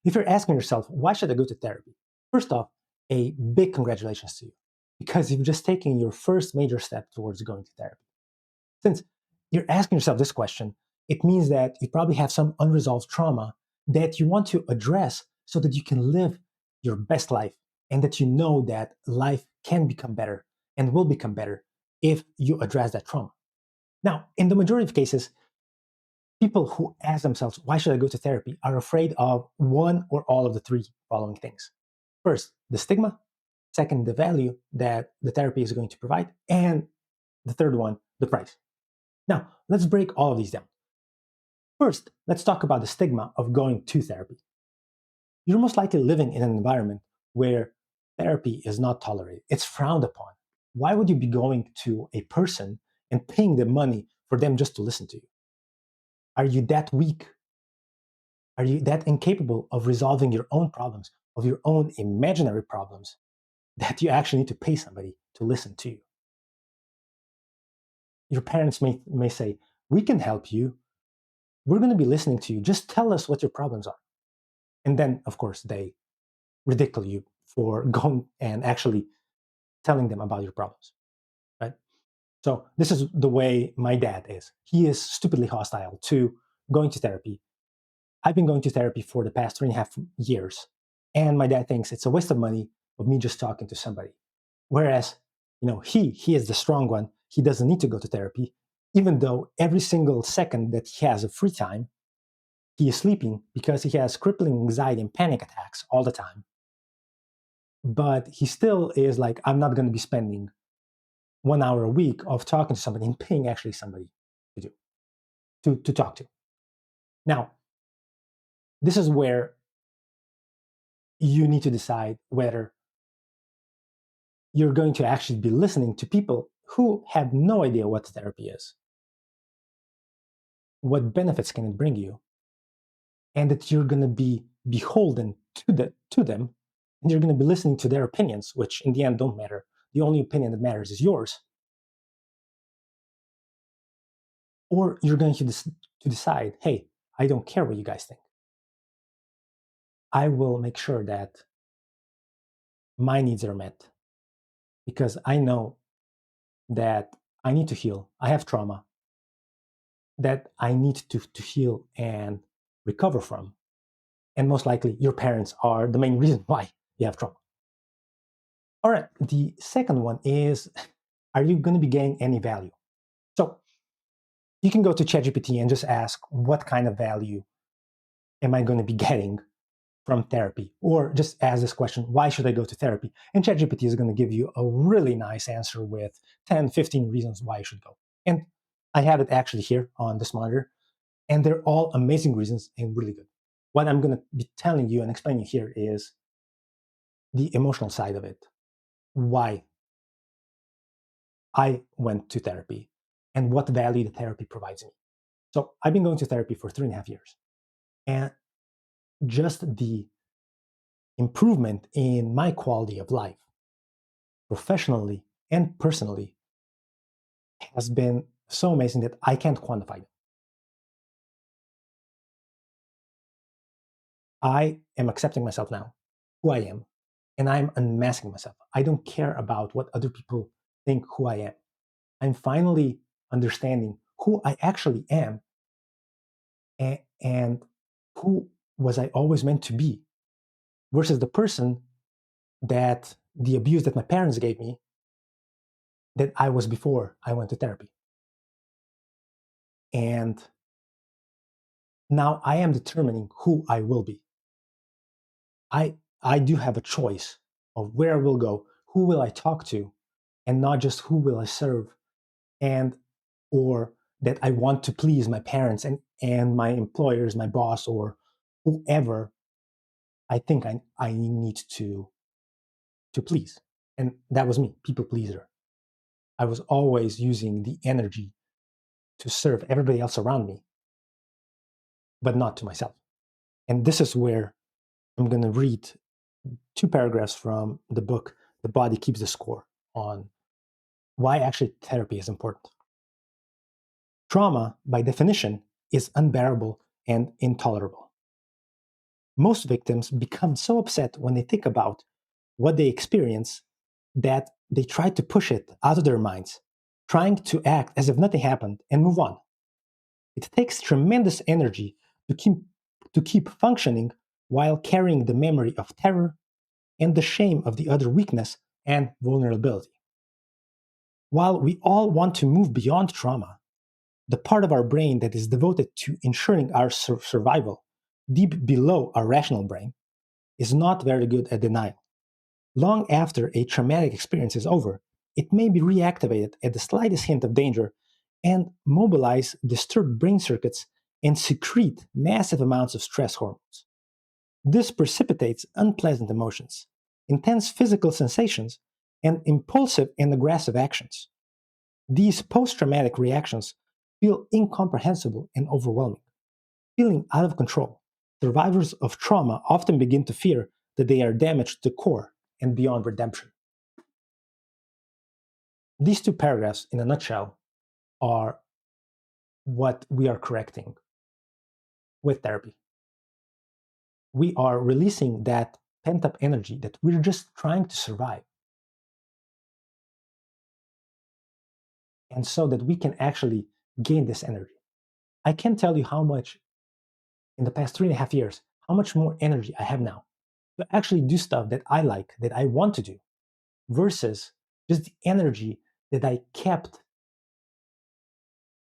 If you're asking yourself, why should I go to therapy? First off, a big congratulations to you because you've just taken your first major step towards going to therapy. Since you're asking yourself this question, it means that you probably have some unresolved trauma that you want to address so that you can live your best life and that you know that life can become better and will become better if you address that trauma. Now, in the majority of cases, people who ask themselves, why should I go to therapy, are afraid of one or all of the three following things. First, the stigma. Second, the value that the therapy is going to provide. And the third one, the price. Now, let's break all of these down. First, let's talk about the stigma of going to therapy. You're most likely living in an environment where therapy is not tolerated, it's frowned upon. Why would you be going to a person and paying them money for them just to listen to you? Are you that weak? Are you that incapable of resolving your own problems, of your own imaginary problems, that you actually need to pay somebody to listen to you? Your parents may say, we can help you. We're going to be listening to you. Just tell us what your problems are. And then, of course, they ridicule you for going and actually telling them about your problems, right? So this is the way my dad is. He is stupidly hostile to going to therapy. I've been going to therapy for the past 3.5 years, and my dad thinks it's a waste of money of me just talking to somebody. Whereas, he is the strong one. He doesn't need to go to therapy, even though every single second that he has of free time, he is sleeping because he has crippling anxiety and panic attacks all the time. But he still is like, I'm not going to be spending 1 hour a week of talking to somebody and paying actually somebody to do to talk to. Now, this is where you need to decide whether you're going to actually be listening to people who have no idea what therapy is, what benefits can it bring you, and that you're going to be beholden to them, and you're going to be listening to their opinions, which in the end don't matter. The only opinion that matters is yours. Or you're going to decide, hey, I don't care what you guys think. I will make sure that my needs are met because I know that I need to heal. I have trauma that I need to heal and recover from. And most likely, your parents are the main reason why you have trauma. All right. The second one is, are you going to be getting any value? So you can go to ChatGPT and just ask, what kind of value am I going to be getting from therapy? Or just ask this question, why should I go to therapy? And ChatGPT is going to give you a really nice answer with 10, 15 reasons why you should go. And I have it actually here on this monitor, and they're all amazing reasons and really good. What I'm going to be telling you and explaining here is the emotional side of it, why I went to therapy, and what value the therapy provides me. So I've been going to therapy for 3.5 years. And just the improvement in my quality of life, professionally and personally, has been so amazing that I can't quantify it. I am accepting myself now, who I am, and I'm unmasking myself. I don't care about what other people think who I am. I'm finally understanding who I actually am and who was I always meant to be versus the person that the abuse that my parents gave me that I was before I went to therapy. And now I am determining who I will be. I do have a choice of where I will go, who will I talk to, and not just who will I serve and or that I want to please my parents and my employers, my boss, or whoever I think I need to please. And that was me, people pleaser. I was always using the energy to serve everybody else around me, but not to myself. And this is where I'm going to read two paragraphs from the book, The Body Keeps the Score, on why actually therapy is important. Trauma, by definition, is unbearable and intolerable. Most victims become so upset when they think about what they experience that they try to push it out of their minds, trying to act as if nothing happened and move on. It takes tremendous energy to keep functioning while carrying the memory of terror and the shame of the other weakness and vulnerability. While we all want to move beyond trauma, the part of our brain that is devoted to ensuring our survival, deep below our rational brain, is not very good at denial. Long after a traumatic experience is over, it may be reactivated at the slightest hint of danger and mobilize disturbed brain circuits and secrete massive amounts of stress hormones. This precipitates unpleasant emotions, intense physical sensations, and impulsive and aggressive actions. These post traumatic reactions feel incomprehensible and overwhelming, feeling out of control. Survivors of trauma often begin to fear that they are damaged to the core and beyond redemption. These two paragraphs, in a nutshell, are what we are correcting with therapy. We are releasing that pent up energy that we're just trying to survive. And so that we can actually gain this energy. I can't tell you how much in the past 3.5 years, how much more energy I have now to actually do stuff that I like, that I want to do, versus just the energy that I kept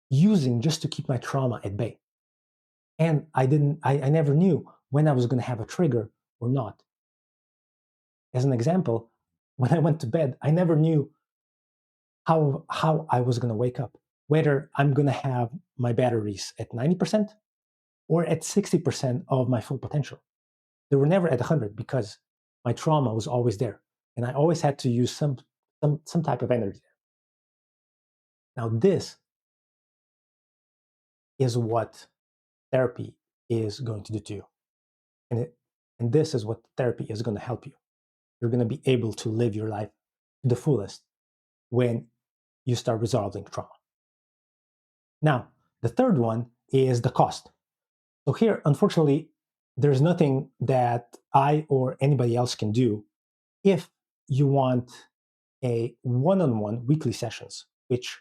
using just to keep my trauma at bay. And I never knew when I was going to have a trigger or not. As an example, when I went to bed, I never knew how I was going to wake up, whether I'm going to have my batteries at 90% or at 60% of my full potential. They were never at 100 because my trauma was always there. And I always had to use some type of energy. Now, this is what therapy is going to do to you. And this is what therapy is going to help you. You're going to be able to live your life to the fullest when you start resolving trauma. Now, the third one is the cost. So here, unfortunately, there's nothing that I or anybody else can do if you want a one-on-one weekly sessions, which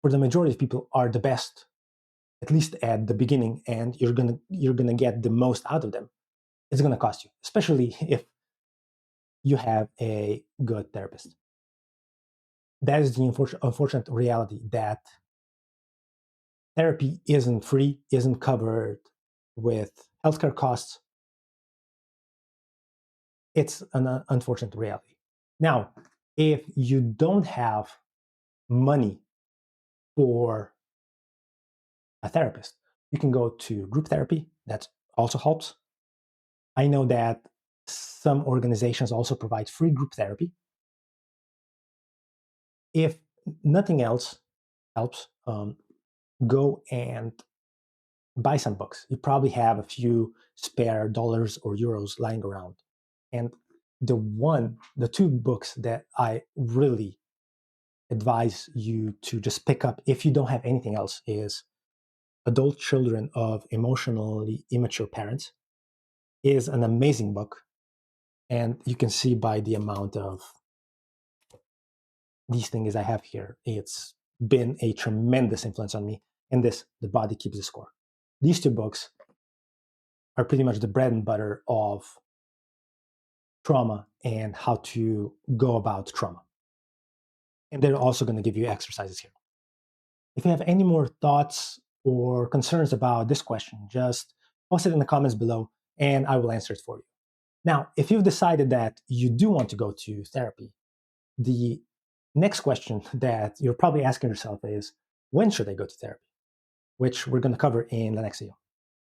for the majority of people are the best, at least at the beginning, and you're gonna get the most out of them. It's gonna cost you, especially if you have a good therapist. That is the unfortunate reality that therapy isn't free, isn't covered with healthcare costs. It's an unfortunate reality. Now, if you don't have money for a therapist, you can go to group therapy. That also helps. I know that some organizations also provide free group therapy. If nothing else helps, go and buy some books. You probably have a few spare dollars or euros lying around. And the two books that I really advise you to just pick up if you don't have anything else is Adult Children of Emotionally Immature Parents. Is an amazing book. And you can see by the amount of these things I have here, it's been a tremendous influence on me. And this, The Body Keeps the Score. These two books are pretty much the bread and butter of trauma and how to go about trauma. And they're also going to give you exercises here. If you have any more thoughts or concerns about this question, just post it in the comments below and I will answer it for you. Now, if you've decided that you do want to go to therapy, the next question that you're probably asking yourself is, when should I go to therapy? Which we're going to cover in the next video.